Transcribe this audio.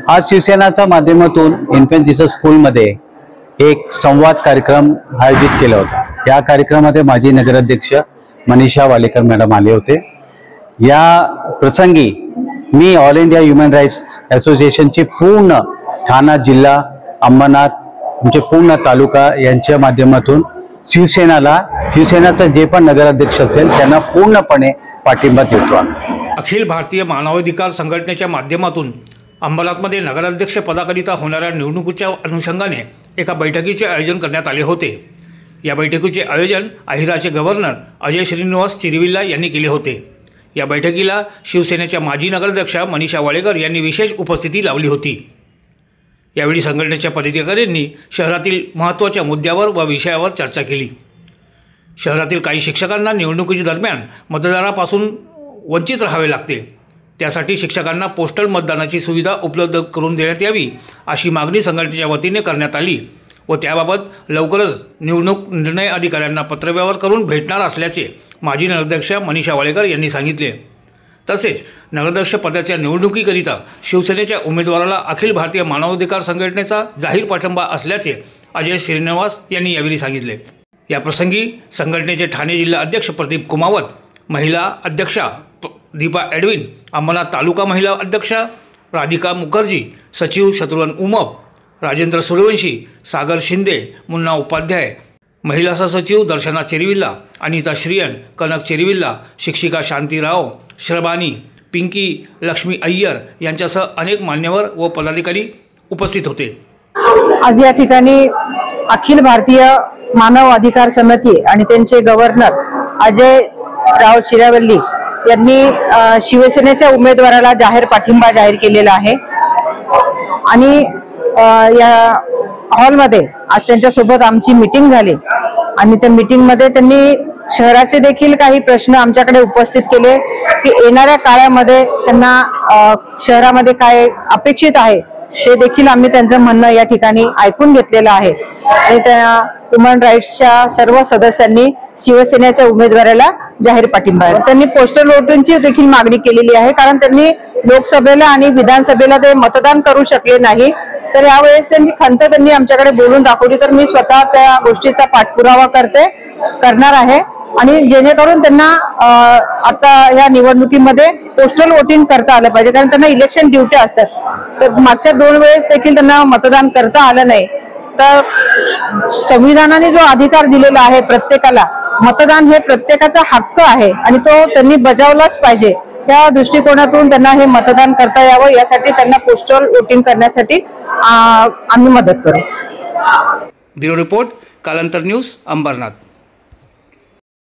आज शिवसेनाच्या माध्यमातून infant Jesus स्कूलमध्ये एक संवाद कार्यक्रम आयोजित केला होता। या कार्यक्रमामध्ये माजी नगराध्यक्ष मनीषा वालेकर मॅडम आले होते। या प्रसंगी मी ऑल इंडिया ह्युमन राईट्स असोसिएशनचे पूर्ण ठाणा जिल्हा, अंबरनाथ म्हणजे पूर्ण तालुका यांच्या माध्यमातून शिवसेनाचा जे पण नगराध्यक्ष असेल त्यांना पूर्णपणे पाठिंबा देतो। अखिल भारतीय मानवाधिकार संघटनेच्या माध्यमातून अंबरनाथमध्ये नगराध्यक्ष पदाकरिता होणाऱ्या निवडणुकीच्या अनुषंगाने एका बैठकीचे आयोजन करण्यात आले होते। या बैठकीचे आयोजन अहिराचे गव्हर्नर अजय श्रीनिवास चिरविल्ला यांनी केले होते। या बैठकीला शिवसेनेच्या माजी नगराध्यक्ष मनीषा वालेकर यांनी विशेष उपस्थिती लावली होती। यावेळी संघटनेच्या पदाधिकाऱ्यांनी शहरातील महत्त्वाच्या मुद्द्यावर व विषयावर चर्चा केली। शहरातील काही शिक्षकांना निवडणुकीच्या दरम्यान मतदारापासून वंचित राहावे लागते, त्यासाठी शिक्षकांना पोस्टल मतदानाची सुविधा उपलब्ध करून देण्यात यावी अशी मागणी संघटनेच्या वतीने करण्यात आली व त्याबाबत लवकरच निवडणूक निर्णय अधिकाऱ्यांना पत्रव्यवहार करून भेटणार असल्याचे माजी नगराध्यक्ष मनीषा वालेकर यांनी सांगितले। तसेच नगराध्यक्ष पदाच्या निवडणुकीकरिता शिवसेनेच्या उमेदवाराला अखिल भारतीय मानवाधिकार संघटनेचा जाहीर पाठिंबा असल्याचे अजय श्रीनिवास यांनी यावेळी सांगितले। याप्रसंगी संघटनेचे ठाणे जिल्हा अध्यक्ष प्रदीप कुमावत, महिला अध्यक्षा दीपा एडविन, अंबरनाथ तालुका महिला अध्यक्षा राधिका मुखर्जी, सचिव शत्रुघ्न उमप, राजेंद्र सूर्यवंशी, सागर शिंदे, मुन्ना उपाध्याय, महिला सहसचिव दर्शना चिरविल्ला, अनिता श्रियन, कनक चिरविल्ला, शिक्षिका शांती राव, श्रबानी, पिंकी, लक्ष्मी अय्यर यांच्यासह अनेक मान्यवर व पदाधिकारी उपस्थित होते। आज या ठिकाणी अखिल भारतीय मानव अधिकार समिती आणि त्यांचे गव्हर्नर अजय राव चिरविल्ला यांनी शिवसेनेच्या उमेदवाराला जाहीर पाठिंबा जाहीर केलेला आहे आणि या हॉलमध्ये आज त्यांच्यासोबत आमची मीटिंग झाली आणि त्या मीटिंगमध्ये त्यांनी शहराचे देखील काही प्रश्न आमच्याकडे उपस्थित केले की येणाऱ्या काळामध्ये त्यांना शहरामध्ये काय अपेक्षित आहे ते देखील आम्ही त्यांचं म्हणणं या ठिकाणी ऐकून घेतलेलं आहे आणि त्या ह्युमन राईट्सच्या सर्व सदस्यांनी शिवसेनेच्या उमेदवाराला जाहीर पाठिंबा आहे। त्यांनी पोस्टल वोटिंगची देखील मागणी केलेली आहे, कारण त्यांनी लोकसभेला आणि विधानसभेला ते मतदान करू शकले नाही, तर यावेळेस त्यांनी आमच्याकडे बोलून दाखवली, तर मी स्वतः त्या गोष्टीचा पाठपुरावा करणार आहे आणि जेणेकरून त्यांना आता या निवडणुकीमध्ये पोस्टल वोटिंग करता आलं पाहिजे, कारण त्यांना इलेक्शन ड्युटी असतात। तर मागच्या 2 वेळेस देखील त्यांना मतदान करता आलं नाही, तर संविधानाने जो अधिकार दिलेला आहे प्रत्येकाला, मतदान हे प्रत्येकाचा हक्क आहे आणि तो त्यांनी बजावलाच पाहिजे। त्या दृष्टिकोनातून त्यांना हे मतदान करता यावं यासाठी त्यांना पोस्टल वोटिंग करण्यासाठी आम्ही मदत करू। ब्युरो रिपोर्ट, कालांतर न्यूज, अंबरनाथ।